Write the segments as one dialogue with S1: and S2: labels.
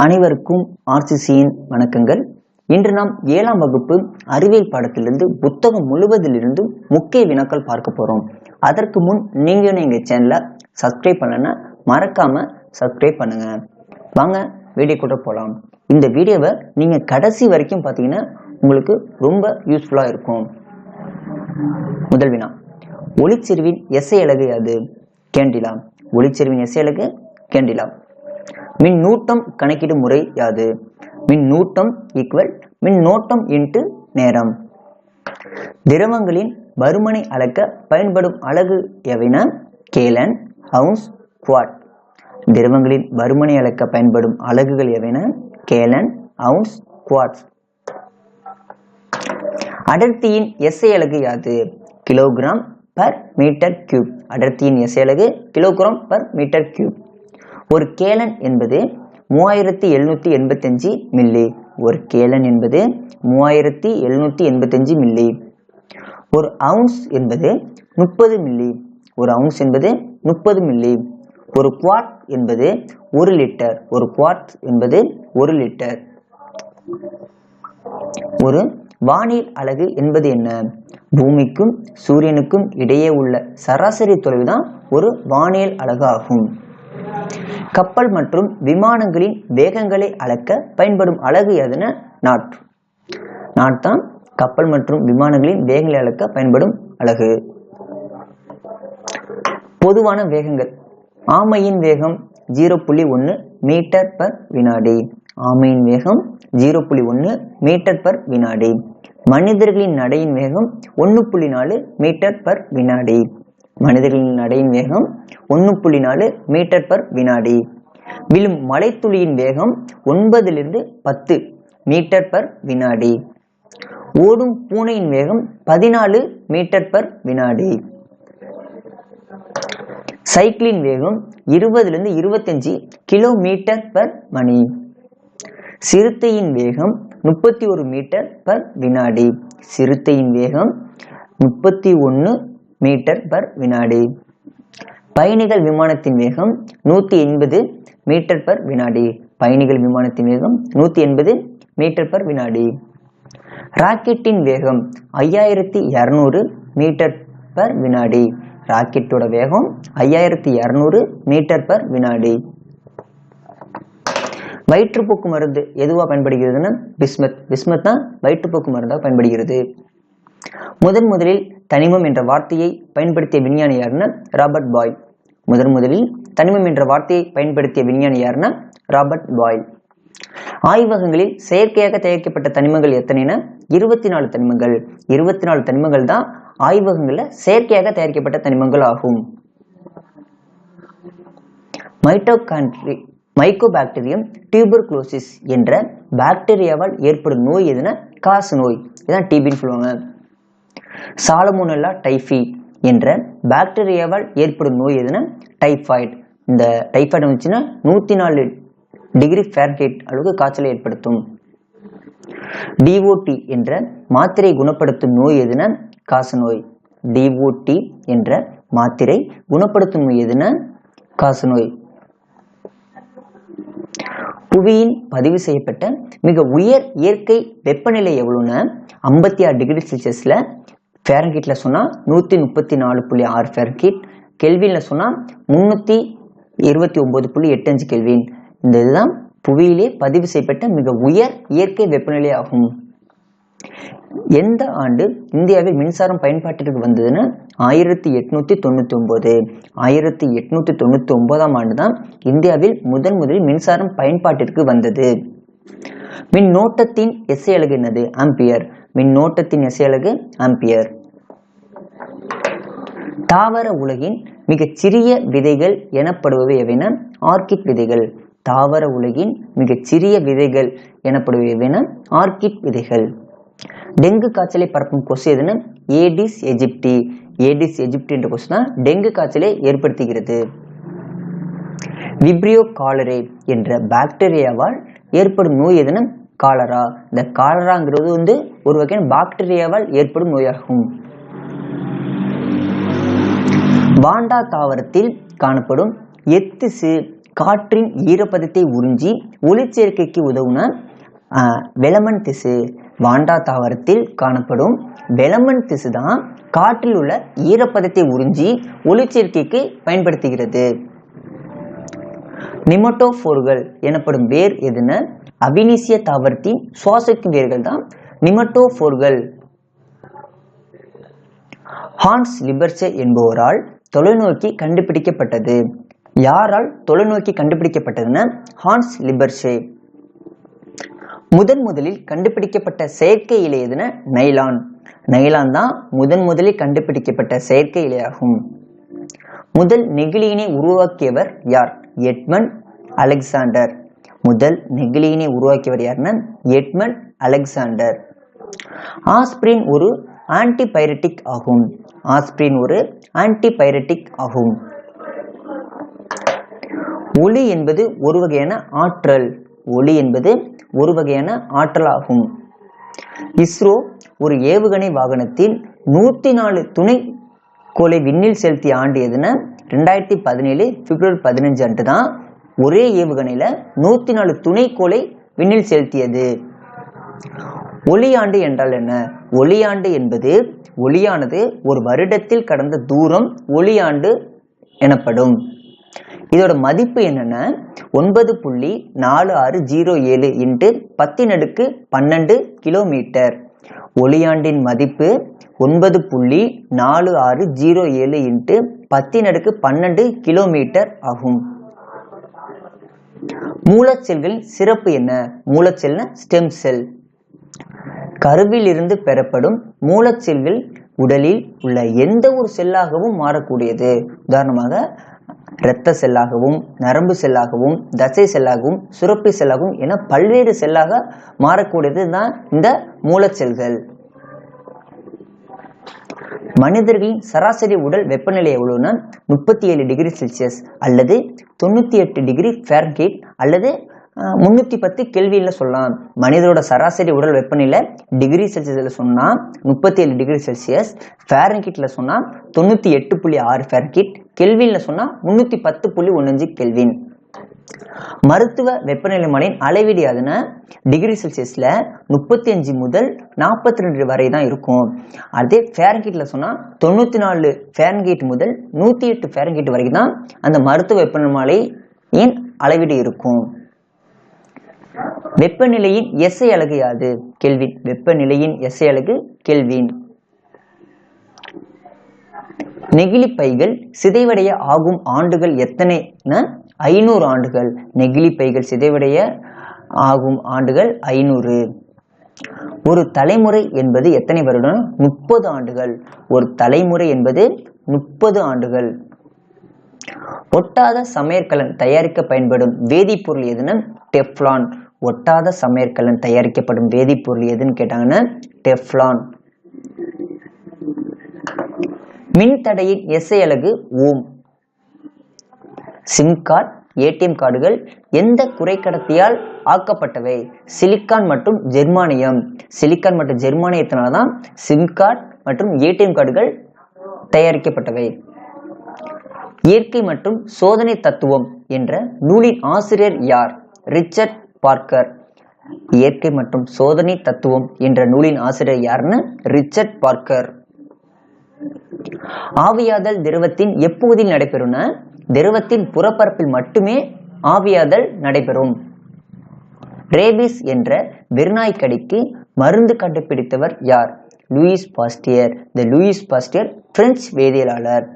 S1: அனைவருக்கும் ஆர்சிசியின் வணக்கங்கள். இன்று நாம் 7ஆம் வகுப்பு அறிவியல் பாடத்திலிருந்து புத்தகம் முழுவதிலிருந்து முக்கிய வினாக்கள் பார்க்க போறோம். அதற்கு முன் நீங்க எங்க சேனலை சப்ஸ்கிரைப் பண்ணலன்னா மறக்காம சப்ஸ்கிரைப் பண்ணுங்க. வாங்க வீடியோக்குள்ள போலாம். இந்த வீடியோவை நீங்க கடைசி வரைக்கும் பார்த்தீங்கன்னா உங்களுக்கு ரொம்ப யூஸ்ஃபுல்லா இருக்கும். முதல் வினா, ஒளிச்செறிவின் எஸ்ஐ அலகு யாது? கேண்டிலா. ஒளிச்செறிவின் எஸ்ஐ அலகு கேண்டிலா. மின்னூட்டம் கணக்கிடும் முறை யாது? மின்னூட்டம் ஈக்குவல் மின்னோட்டம் இன்டு நேரம். திரவங்களின் பருமனை அளக்க பயன்படும் அலகு எவைன? Gallon, ounce, quart. திரவங்களின் பருமனை அளக்க பயன்படும் அலகுகள் எவைன? Gallon, ounce, quart. அடர்த்தியின் எஸ்ஐ அலகு யாது? Kilogram per metre cube. அடர்த்தியின் எஸ்ஐ அலகு கிலோகிராம் பர் மீட்டர் கியூப். ஒரு கேலன் என்பது 3785 மில்லி. ஒரு கேலன் என்பது 3785 மில்லி. ஒரு அவுன்ஸ் என்பது 30 மில்லி. ஒரு அவுன்ஸ் என்பது 30 மில்லி. ஒரு குவாட் என்பது 1 லிட்டர். ஒரு குவாட் என்பது 1 லிட்டர். ஒரு வானியல் அலகு என்பது என்ன? பூமிக்கும் சூரியனுக்கும் இடையே உள்ள சராசரி தொலைவுதான் ஒரு வானியல் அலகு ஆகும். கப்பல் மற்றும் விமானங்களின் வேகங்களை அளக்க பயன்படும் அலகு எதுனா? நாட். நாட் தான் கப்பல் மற்றும் விமானங்களின் வேகங்களை அளக்க பயன்படும் அலகு. பொதுவான வேகங்கள். ஆமையின் வேகம் 0.1 மீட்டர் பர் வினாடி. ஆமையின் வேகம் 0.1 மீட்டர் பர் வினாடி. மனிதர்களின் நடையின் வேகம் 1.4 மீட்டர் பர் வினாடி. மனிதர்களின் நடையின் வேகம் 1.4 மீட்டர் பர் வினாடி. விழும் மழைத்துளியின் வேகம் 9 - 10 மீட்டர் பர் வினாடி. ஓடும் பூனையின் வேகம் 14 மீட்டர் பர் வினாடி. சைக்கிளின் வேகம் 20 - 25 கிலோமீட்டர் பர் மணி. சிறுத்தையின் வேகம் 31 மீட்டர் பர் வினாடி. சிறுத்தையின் வேகம் 31 மீட்டர் பர் வினாடி. பயணிகள் விமானத்தின் வேகம் 180 மீட்டர் பர் வினாடி. பயணிகள் விமானத்தின் வேகம் 180 மீட்டர் பர் வினாடி. ராக்கெட்டின் வேகம் 5200 மீட்டர் பர் வினாடி. ராக்கெட்டோட வேகம் 5200 மீட்டர் பர் வினாடி. வயிற்றுப்போக்கு மருந்து எதுவா பயன்படுகிறதுன்னா பிஸ்மத். பிஸ்மத் தான் வயிற்றுப்போக்கு மருந்தாக பயன்படுகிறது. முதலில் தனிமம் என்ற வார்த்தையை பயன்படுத்திய விஞ்ஞானி யாருன்னா ராபர்ட் பாயில். முதலில் தனிமம் என்ற வார்த்தையை பயன்படுத்திய விஞ்ஞானி யாருன்னா ராபர்ட் பாயில். ஆய்வகங்களில் செயற்கையாக தயாரிக்கப்பட்ட தனிமங்கள் எத்தனைனா 24 தனிமங்கள். 24 தனிமங்கள் தான் ஆய்வகங்களில் செயற்கையாக தயாரிக்கப்பட்ட தனிமங்கள் ஆகும். மைக்கோபாக்டீரியம் டியூபர்குலோசிஸ் என்ற பாக்டீரியாவால் ஏற்படும் நோய் எதுனா காசு நோய். இதான் டிபின்னு சொல்லுவாங்க. சாலமோனெல்லா டைஃபி என்ற பாக்டீரியாவால் ஏற்படும் நோய் எதுனா டைபாய்டு. இந்த டைபாய்டு வந்துச்சுன்னா 104 டிகிரி ஃபாரன்ஹீட் அளவுக்கு காய்ச்சலை ஏற்படுத்தும். டிஓடி என்ற மாத்திரை குணப்படுத்தும் நோய் எதுனா காச நோய். டிஓடி என்ற மாத்திரை குணப்படுத்தும் நோய் எதுனா காச நோய். புவியின் பதிவு செய்யப்பட்ட மிக உயர் இயற்கை வெப்பநிலை எவ்வளவுன்னா 56 டிகிரி செல்சியஸ்ல. ஃபாரன்ஹீட்ல சொன்னா 134.6 ஃபாரன்ஹீட். கெல்வின்ல சொன்னா 329.85 கெல்வின். இந்த இதுதான் புவியிலே பதிவு செய்யப்பட்ட மிக உயர் இயற்கை வெப்பநிலை ஆகும். எந்த ஆண்டு இந்தியாவில் மின்சாரம் பயன்பாட்டிற்கு வந்ததுன்னா 1899. 1899ஆம் ஆண்டு தான் இந்தியாவில் முதலில் மின்சாரம் பயன்பாட்டிற்கு வந்தது. மின்னோட்டத்தின் எஸ்ஐ அலகு என்னது? ஆம்பியர். மின்னோட்டத்தின் எஸ்ஐ அலகு ஆம்பியர். தாவர உலகின் மிகச் சிறிய விதைகள் எனப்படுபவை எவைனா ஆர்கிட் விதைகள். தாவர உலகின் மிகச் சிறிய விதைகள் எனப்படுபவை எவைனா ஆர்கிட் விதைகள். டெங்கு காய்ச்சலை பரப்பும் கொசு எதுனா ஏடிஸ் எஜிப்டி. ஏடிஸ் எஜிப்டி என்ற கொசு தான் டெங்கு காய்ச்சலை ஏற்படுத்துகிறது. விப்ரியோ காலரே என்ற பாக்டீரியாவால் ஏற்படும் நோய் எதுனா காலரா. இந்த காலராங்கிறது ஒரு வகையான பாக்டீரியாவால் ஏற்படும் நோயாகும். வாண்டா தாவரத்தில் காணப்படும் எத்திசு காற்றின் ஈரப்பதத்தை உறிஞ்சி ஒளிச்சேர்க்கைக்கு உதவுன வெலமன் திசு. வாண்டா தாவரத்தில் காணப்படும் வெலமன் திசு தான் காற்றில் உள்ள ஈரப்பதத்தை உறிஞ்சி ஒளிச்சேர்க்கைக்கு பயன்படுத்துகிறது. நிமட்டோபோர்கள் எனப்படும் வேர் எதுன? அபினிசிய தாவரத்தின் சுவாசிக்கும் வேர்கள் தான் நிமட்டோபோர்கள். ஹான்ஸ் லிபர்சே என்பவரால் தொலைநோக்கி கண்டுபிடிக்கப்பட்டது. யாரால் தொலைநோக்கி கண்டுபிடிக்கப்பட்டதுன்னா ஹான்ஸ் லிபர்சே. முதலில் கண்டுபிடிக்கப்பட்ட செயற்கை இலை எதுனா நைலான். நைலான் தான் முதலில் கண்டுபிடிக்கப்பட்ட செயற்கை இலையாகும். முதல் நெகிழியினை உருவாக்கியவர் யார்? Edmund Alexander. முதல் நெகிழியினை உருவாக்கியவர் யாருன்னா எட்மண்ட் அலெக்சாண்டர். ஆஸ்பிரின் ஒரு ஆன்டிபைரட்டிக் ஆகும். ஆஸ்பிரின் ஒரு ஆன்டிபைரட்டிக் ஆகும். ஒளி என்பது ஒரு வகையான ஆற்றல். ஒளி என்பது ஒரு வகையான ஆற்றல் ஆகும். இஸ்ரோ ஒரு ஏவுகணை வாகனத்தில் 104 துணை கோளை விண்ணில் செலுத்திய ஆண்டு எதுனா 2017 பிப்ரவரி 15 அன்று தான் ஒரே ஏவுகணையில 104 துணை கோளை விண்ணில் செலுத்தியது. ஒளியாண்டு என்றால் என்ன? ஒளியாண்டு என்பது ஒளியானது ஒரு வருடத்தில் கடந்த தூரம் ஒளியாண்டு எனப்படும். இதோட மதிப்பு என்னன்னா 9.4607 × 10⁻12 கிலோமீட்டர். ஒளியாண்டின் மதிப்பு 9.4607 × 10⁻12 கிலோமீட்டர் ஆகும். மூலச்செல்களின் சிறப்பு என்ன? மூலச்செல்னா ஸ்டெம் செல். கருவில் இருந்து பெறப்படும் மூலச்செல்கள் உடலில் உள்ள எந்த ஒரு செல்லாகவும் மாறக்கூடியது. உதாரணமாக இரத்த செல்லாகவும், நரம்பு செல்லாகவும், தசை செல்லாகவும், சுரப்பி செல்லாகவும் என பல்வேறு செல்லாக மாறக்கூடியது தான் இந்த மூலச்செல்கள். மனிதர்களின் சராசரி உடல் வெப்பநிலை எவ்வளவுனா 37 டிகிரி செல்சியஸ் அல்லது 98 டிகிரி ஃபாரன்ஹீட் அல்லது 310 கெல்வின்ல சொல்லலாம். மனிதரோட சராசரி உடல் வெப்பநிலை டிகிரி செல்சியஸ்ல சொன்னா 37 டிகிரி செல்சியஸ், ஃபாரன்ஹீட்ல சொன்னா 98.6 ஃபாரன்ஹீட், கெல்வின்ல சொன்னா 310.15 கெல்வின். மருத்துவ வெப்பநிலை மானின் அளவீடு அதுனா டிகிரி செல்சியஸ்ல 35 முதல் 42 வரை தான் இருக்கும். அதே ஃபாரன்ஹீட்ல சொன்னா 94 ஃபாரன்ஹீட் முதல் 108 ஃபாரன்ஹீட் வரைக்கும் தான் அந்த மருத்துவ வெப்பநிலை மானின் அளவீடு இருக்கும். வெப்பநிலையின் எஸ்ஐ அலகு யாது? கெல்வின். வெப்பநிலையின் எஸ்ஐ அலகு கெல்வின். நெகிழி பைகள் சிதைவடைய ஆகும் ஆண்டுகள் எத்தனை? 500 ஆண்டுகள். நெகிழி பைகள் சிதைவடைய ஆகும் ஆண்டுகள் 500. ஒரு தலைமுறை என்பது எத்தனை வருடம்? 30 ஆண்டுகள். ஒரு தலைமுறை என்பது 30 ஆண்டுகள். ஒட்டாத சமையற்கலன் தயாரிக்க பயன்படும் வேதிப்பொருள் எதுன்னு டெஃப்லான். ஒட்டாத சமையற்கலன் தயாரிக்கப்படும் வேதிப்பொருள் எதுன்னு கேட்டாங்கன்னா டெஃப்லான். மின்தடையின் எஸ்ஐ அலகு ஓம். சிம் கார்டு, ஏடிஎம் கார்டுகள் எந்த குறைக்கடத்தியால் ஆக்கப்பட்டவை? சிலிக்கான் மற்றும் ஜெர்மானியம். சிலிக்கான் மற்றும் ஜெர்மானியத்தினால்தான் சிம் கார்டு மற்றும் ஏடிஎம் கார்டுகள் தயாரிக்கப்பட்டவை. இயற்கை மற்றும் சோதனை தத்துவம் என்ற நூலின் ஆசிரியர் யார்? Richard Parker. இயற்கை மற்றும் சோதனை தத்துவம் என்ற நூலின் ஆசிரியர் யாருன்னு ரிச்சர்ட் பார்க்கர். ஆவியாதல் திரவத்தின் எப்பகுதியில் நடைபெறும்? திரவத்தின் புறப்பரப்பில் மட்டுமே ஆவியாதல் நடைபெறும். ரேபிஸ் என்ற வெறிநாய்க்கடிக்கு மருந்து கண்டுபிடித்தவர் யார்? Louis Pasteur. Louis Pasteur French வேதியியலாளர்.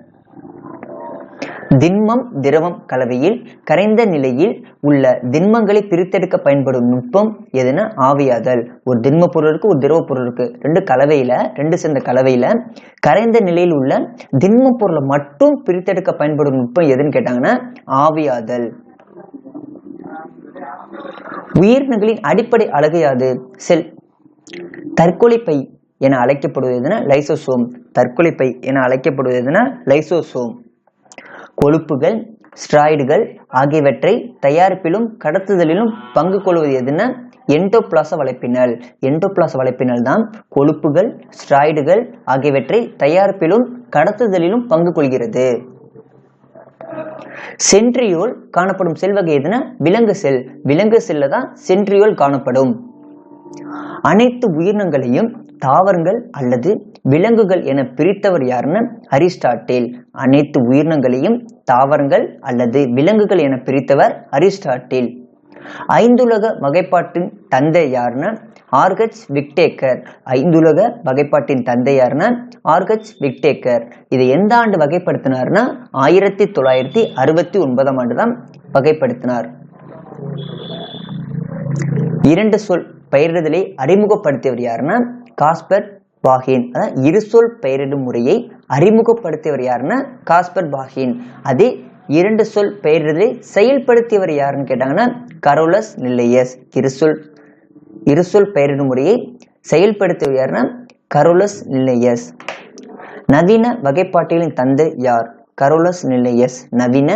S1: திண்மம் திரவம் கலவையில் கரைந்த நிலையில் உள்ள திண்மங்களை பிரித்தெடுக்க பயன்படும் நுட்பம் எதுனா ஆவியாதல். ஒரு திண்ம பொருள் இருக்கு, ஒரு திரவ பொருள் இருக்கு. ரெண்டு சேர்ந்த கலவையில கரைந்த நிலையில் உள்ள திண்ம பொருளை மட்டும் பிரித்தெடுக்க பயன்படும் நுட்பம் எதுன்னு கேட்டாங்கன்னா ஆவியாதல். உயிரினங்களின் அடிப்படை அலகு யாது? செல். தற்கொலை பை என அழைக்கப்படுவதுனா லைசோசோம். தற்கொலை பை என அழைக்கப்படுவதுனா லைசோசோம். கொழுப்புகள், ஸ்டெராய்டுகள் ஆகியவற்றை தயாரிப்பிலும் கடத்துதலிலும் பங்கு கொள்வது எதுன்னா எண்டோபிளாச வலைப்பின்னல். எண்டோபிளாச வலைப்பின்னல் தான் கொழுப்புகள், ஸ்டெராய்டுகள் ஆகியவற்றை தயாரிப்பிலும் கடத்துதலிலும் பங்கு கொள்கிறது. சென்ட்ரியோல் காணப்படும் செல் வகை எதுனா விலங்கு செல். விலங்கு செல்ல தான் சென்ட்ரியோல் காணப்படும். அனைத்து உயிரினங்களையும் தாவரங்கள் அல்லது விலங்குகள் என பிரித்தவர் யாருன்னு அரிஸ்டாட்டில். அனைத்து உயிரினங்களையும் தாவரங்கள் அல்லது விலங்குகள் என பிரித்தவர் அரிஸ்டாட்டில். ஐந்துலக வகைப்பாட்டின் தந்தை யாருன்னா ஆர்ஹெச் விக்டேக்கர். ஐந்துலக வகைப்பாட்டின் தந்தை யாருன்னா ஆர்ஹெச் விக்டேக்கர். இதை எந்த ஆண்டு வகைப்படுத்தினார்னா 1969 ஆண்டு தான் வகைப்படுத்தினார். இரண்டு சொல் பெயரிடுதலை அறிமுகப்படுத்தியவர் யாருன்னா காஸ்பர் பாகின். அதான் இரு சொல் பெயரிடும் முறையை அறிமுகப்படுத்தியவர் யாருன்னா காஸ்பர் பாகின். அதே இரண்டு சொல் பெயரிடுதலை செயல்படுத்தியவர் யாருன்னு கேட்டாங்கன்னா கரோலஸ் லின்னேயஸ். இரு சொல் பெயரிடும் முறையை செயல்படுத்தியவர் யாருன்னா கரோலஸ் லின்னேயஸ். நவீன வகைப்பாட்டியலின் தந்தை யார்? Carolus Linnaeus. நவீன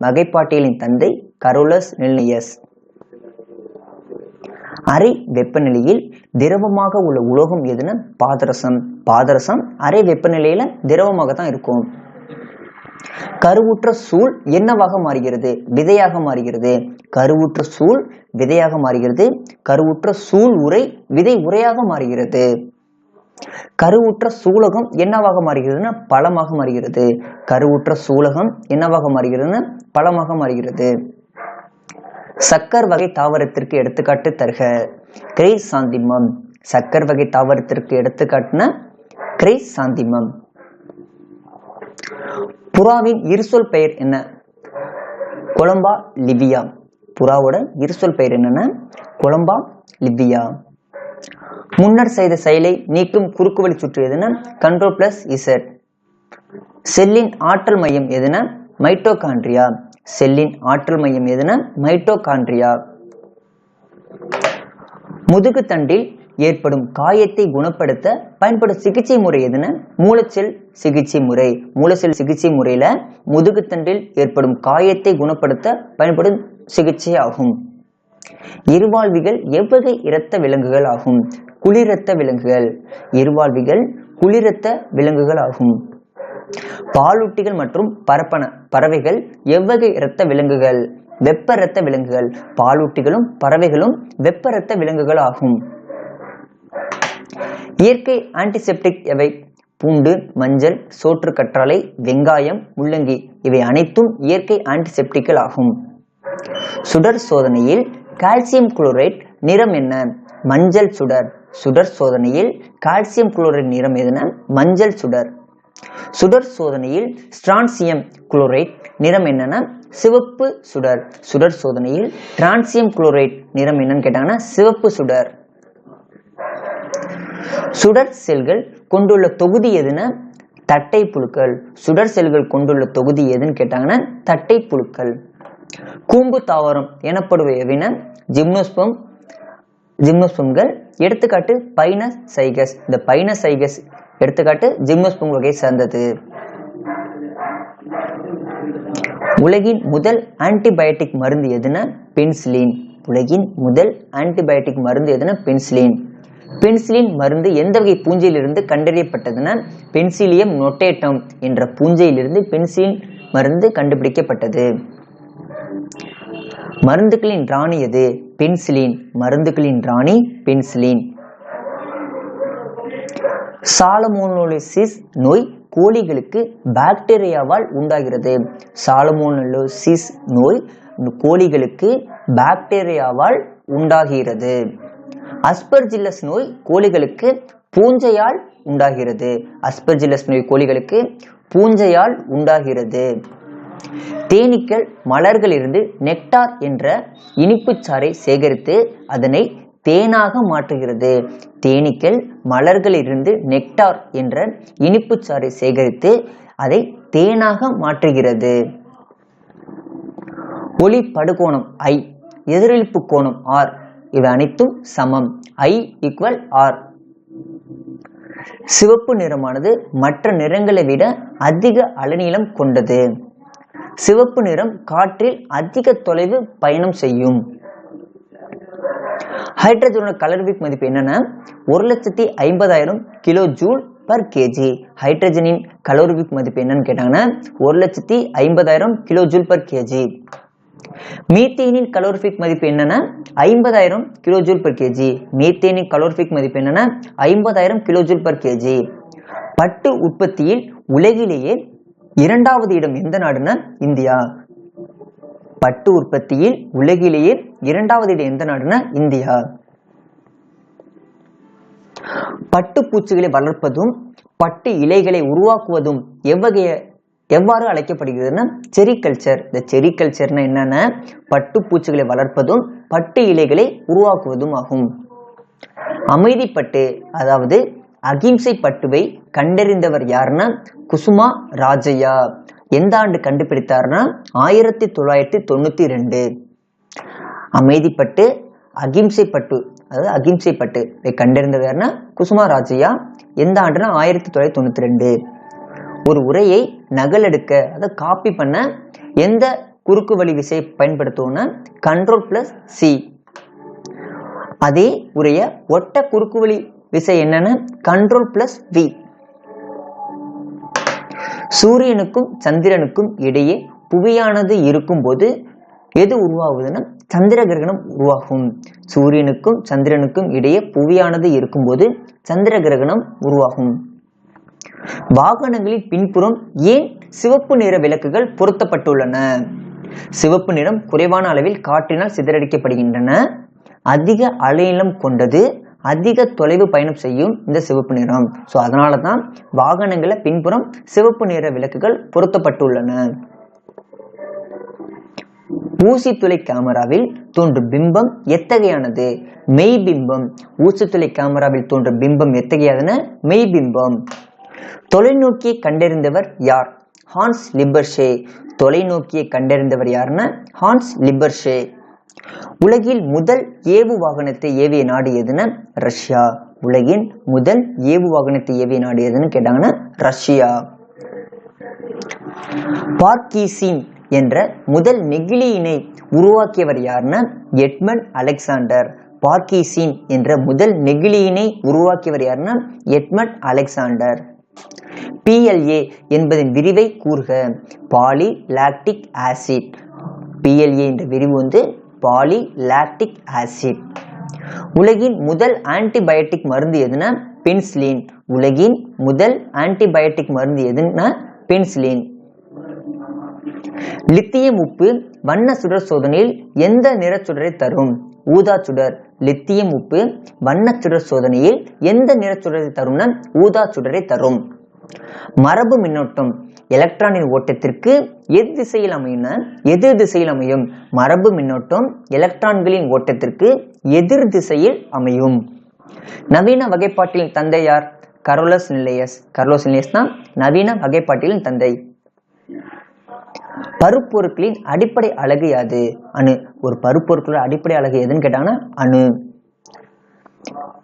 S1: வகைப்பாட்டியலின் தந்தை கரோலஸ் லின்னேயஸ். அறை வெப்பநிலையில் திரவமாக உள்ள உலோகம் எதுனா பாதரசம். பாதரசம் அறை வெப்பநிலையில திரவமாக தான் இருக்கும். கருவுற்ற சூழ் என்னவாக மாறுகிறது? விதையாக மாறுகிறது. கருவுற்ற சூழ் விதையாக மாறுகிறது. கருவுற்ற சூழ் உரை விதை உரையாக மாறுகிறது. கருவுற்ற சூலகம் என்னவாக மாறுகிறதுனா பழமாக மாறுகிறது. கருவுற்ற சூலகம் என்னவாக மாறுகிறதுனா பழமாக மாறுகிறது. சக்கர் வகை தாவரத்திற்கு எடுத்துக்காட்டு தருக. கிரைசாந்திமம். சக்கர் வகை தாவரத்திற்கு எடுத்துக்காட்டுனா கிரைசாந்திமம். புறாவின் இருசொல் பெயர் என்ன? Columba Livia. புறாவோட இருசொல் பெயர் என்னன்னா கொலம்பா லிவியா. முன்னர் செய்த செயலை நீக்கும் குறுக்குவழி சுற்று எதுனா கண்ட்ரோல் பிளஸ் இசட். செல்லின் ஆற்றல் மையம் எதுனா மைட்டோகாண்ட்ரியா. செல்லின் ஆற்றல் மையம் எதுனா மைட்டோகாண்ட்ரியா. முதுகுத்தண்டில் ஏற்படும் காயத்தை குணப்படுத்த பயன்படும் சிகிச்சை முறை எதுனா மூலச்செல் சிகிச்சை முறை. மூலச்செல் சிகிச்சை முறையில முதுகுத்தண்டில் ஏற்படும் காயத்தை குணப்படுத்த பயன்படும் சிகிச்சை ஆகும். இருவாழ்விகள் எவ்வகை இரத்த விலங்குகள் ஆகும்? குளிரத்த விலங்குகள். இருவாழ்விகள் குளிரத்த விலங்குகள் ஆகும். பாலூட்டிகள் மற்றும் பறவைகள் எவ்வகை இரத்த விலங்குகள்? வெப்ப இரத்த விலங்குகள். பாலூட்டிகளும் பறவைகளும் வெப்ப இரத்த விலங்குகள் ஆகும். இயற்கை ஆன்டிசெப்டிக் எவை? பூண்டு, மஞ்சள், சோற்று கற்றாழை, வெங்காயம், முள்ளங்கி இவை அனைத்தும் இயற்கை ஆன்டிசெப்டிக்கள் ஆகும். சுடர் சோதனையில் கால்சியம் குளோரைட் நிறம் என்ன? மஞ்சள் சுடர். சுடர் சோதனையில் கால்சியம் குளோரைட் நிறம் எதுனா மஞ்சள் சுடர். சுடர் சோதனையில் ஸ்ட்ரான்சியம் குளோரைட் நிறம் என்னன்னா சிவப்பு சுடர். சுடர் சோதனையில் டிரான்சியம் குளோரைட் நிறம் என்னன்னு கேட்டாங்கன்னா சிவப்பு சுடர். சுடர் செல்கள் கொண்டுள்ள தொகுதி எதுனா தட்டை புழுக்கள். சுடர் செல்கள் கொண்டுள்ள தொகுதி எதுன்னு கேட்டாங்கன்னா தட்டை புழுக்கள். கூம்பு தாவரம் எனப்படுபவைனா ஜிம்னோஸ்பம்கள். எடுத்துக்காட்டு பைனசைகஸ். இந்த பைனசைகஸ் எடுத்துக்காட்டு ஜிம்னோஸ்பம் வகையை சேர்ந்தது. உலகின் முதல் ஆன்டிபயோட்டிக் மருந்து எதுனா பென்சிலின். உலகின் முதல் ஆன்டிபயோட்டிக் மருந்து எதுனா பென்சிலின். பென்சிலின் மருந்து எந்த வகை பூஞ்சையிலிருந்து கண்டறியப்பட்டதுன்னா பென்சிலியம் நொட்டேட்டம் என்ற பூஞ்சையிலிருந்து பென்சிலின் மருந்து கண்டுபிடிக்கப்பட்டது. மருந்துகளின் ராணி எது? பென்சிலின். மருந்துகளின் ராணி பென்சிலின். சாலமோனெல்லோசிஸ் நோய் கோழிகளுக்கு பாக்டீரியாவால் உண்டாகிறது. சாலமோனெல்லோசிஸ் நோய் கோழிகளுக்கு பாக்டீரியாவால் உண்டாகிறது. அஸ்பர்ஜில்லஸ் நோய் கோழிகளுக்கு பூஞ்சையால் உண்டாகிறது. அஸ்பர்ஜில்லஸ் நோய் கோழிகளுக்கு பூஞ்சையால் உண்டாகிறது. தேனீக்கள் மலர்களிலிருந்து நெக்டார் என்ற இனிப்புச்சாறை சேகரித்து அதனை தேனாக மாற்றுகிறது. தேனீக்கள் மலர்களிலிருந்து நெக்டார் என்ற இனிப்புச்சாறை சேகரித்து அதை தேனாக மாற்றுகிறது. ஒளி படுகோணம் I, எதிரொலிப்பு கோணம் R இவை அனைத்தும் சமம். I = R. சிவப்பு நிறமானது மற்ற நிறங்களை விட அதிக அலைநீளம் கொண்டது. சிவப்பு நிறம் காற்றில் அதிக தொலைவு பயணம் செய்யும். ஹைட்ரஜனோட கலோரிஃபிக் மதிப்பு என்னன்னா 1,50,000 கிலோ ஜூல் பர் கேஜி. ஹைட்ரஜனின் கலோரிபிக் மதிப்பு என்னன்னு கேட்டாங்கன்னா 1,50,000 கிலோ ஜூல் பர் கேஜி. மீத்தேனின் கலோரிபிக் மதிப்பு என்னன்னா 50,000 கிலோ ஜூல் பர் கேஜி. மீத்தேனின் கலோரிபிக் மதிப்பு என்னன்னா 50,000 கிலோ ஜூல் பர் கேஜி. பட்டு உற்பத்தியில் உலகிலேயே இரண்டாவது இடம் எந்த நாடுன்னா இந்தியா. பட்டு உற்பத்தியில் உலகிலேயே இரண்டாவது இடம் எந்த நாடுன்னா இந்தியா. பட்டு பூச்சிகளை வளர்ப்பதும் பட்டு இலைகளை உருவாக்குவதும் எவ்வாறு அழைக்கப்படுகிறதுனா செரிகல்ச்சர். இந்த செரிகல்ச்சர்னா என்னன்னா பட்டு பூச்சிகளை வளர்ப்பதும் பட்டு இலைகளை உருவாக்குவதும் ஆகும். அமைதிப்பட்டு அதாவது அகிம்சை பட்டுவை கண்டறிந்தவர் யாருன்னா குசுமா ராஜையா. எந்த ஆண்டு கண்டுபிடித்தார்னா 1992. அமைதிப்பட்டு அகிம்சை பட்டு அதாவது அகிம்சை பட்டு கண்டறிந்தவர் யாருன்னா குசுமா ராஜையா. எந்த ஆண்டுனா 1992. ஒரு உரையை நகலெடுக்க அதாவது காப்பி பண்ண எந்த குறுக்கு வழி விசையை பயன்படுத்துவோம்னா Ctrl+C. அதே உரைய ஒட்ட குறுக்கு வழி விசை என்னன்னு Ctrl+V. சூரியனுக்கும் சந்திரனுக்கும் இடையே புவியானது இருக்கும் போது எது உருவாகுதுன்னா சந்திர கிரகணம் உருவாகும். சூரியனுக்கும் சந்திரனுக்கும் இடையே புவியானது இருக்கும் போது சந்திர கிரகணம் உருவாகும். வாகனங்களின் பின்புறம் ஏன் சிவப்பு நிற விளக்குகள் பொருத்தப்பட்டுள்ளன? சிவப்பு நிறம் குறைவான அளவில் காற்றினால் சிதறடிக்கப்படுகின்றன. அதிக அலைநீளம் கொண்டது, அதிக தொலைவு பயணம் செய்யும் இந்த சிவப்பு நிறம். ஸோ அதனால தான் வாகனங்கள பின்புறம் சிவப்பு நிற விளக்குகள் பொருத்தப்பட்டுள்ளன. ஊசித்துளை கேமராவில் தோன்றும் பிம்பம் எத்தகையானது? மெய்பிம்பம். ஊசித்துளை கேமராவில் தோன்றும் பிம்பம் எத்தகையானது? மெய்பிம்பம். தொலைநோக்கியை கண்டறிந்தவர் யார்? ஹான்ஸ் லிபர்ஷே. தொலைநோக்கியை கண்டறிந்தவர் யாருன்னா ஹான்ஸ் லிபர்ஷே. உலகில் முதல் ஏவு வாகனத்தை ஏவிய நாடு எதுன்னா ரஷ்யா. உலகின் முதல் ஏவு வாகனத்தை ஏவிய நாடு எதுன்னு கேட்டாங்கன்னா ரஷ்யா. பார்க்கீசின் என்ற முதல் நெகிழியினை உருவாக்கியவர் யாருன்னா எட்மண்ட் அலெக்சாண்டர். பார்க்கீசின் என்ற முதல் நெகிழியினை உருவாக்கியவர் யாருன்னா எட்மண்ட் அலெக்சாண்டர். PLA என்பதன் விரிவை கூறுக. Poly lactic acid. PLA என்ற விரிவு பாலி லாக்டிக் ஆசிட். உலகின் முதல் ஆன்டிபயோட்டிக் மருந்து எதுனா பென்சிலின். உலகின் முதல் ஆன்டிபயோட்டிக் மருந்து எதுனா பென்சிலின். லித்தியம் உப்பு வண்ண சுடர் சோதனையில் எந்த நிற சுடரை தரும்? ஊதா சுடர். லித்தியம் உப்பு வண்ண சுடர் சோதனையில் எந்த நிற சுடரை தரும்னா ஊதா சுடரை தரும். மரபு மின்னோட்டம் எலக்ட்ரானின் ஓட்டத்திற்கு எதிர் திசையில் அமையும். மரபு மின்னோட்டம் எலக்ட்ரான்களின் ஓட்டத்திற்கு எதிர் திசையில் அமையும். நவீன வகைப்பாட்டியின் தந்தை யார்? Carolus Linnaeus. கரோலஸ் லின்னேயஸ் தான் நவீன வகைப்பாட்டியின் தந்தை. பருப்பொருட்களின் அடிப்படை அலகு யாது? அணு. ஒரு பருப்பொருட்களோட அடிப்படை அலகு எதுன்னு கேட்டாங்கன்னா அணு.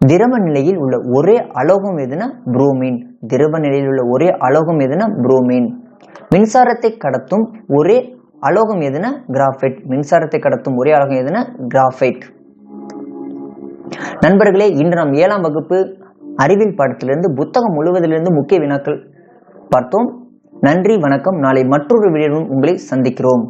S1: திரவ நிலையில் உள்ள ஒரே அலோகம் எதுனா புரோமின். திரவ நிலையில் உள்ள ஒரே அலோகம் எதுனா புரோமின். மின்சாரத்தை கடத்தும் ஒரே அலோகம் எதுனா கிராஃபைட். மின்சாரத்தை கடத்தும் ஒரே அலோகம் எதுனா கிராஃபைட். நண்பர்களே, இன்று நாம் 7ஆம் வகுப்பு அறிவியல் பாடத்திலிருந்து புத்தகம் முழுவதிலிருந்து முக்கிய வினாக்கள் பார்த்தோம். நன்றி, வணக்கம். நாளை மற்றொரு வீடியோவுடன் உங்களை சந்திக்கிறோம்.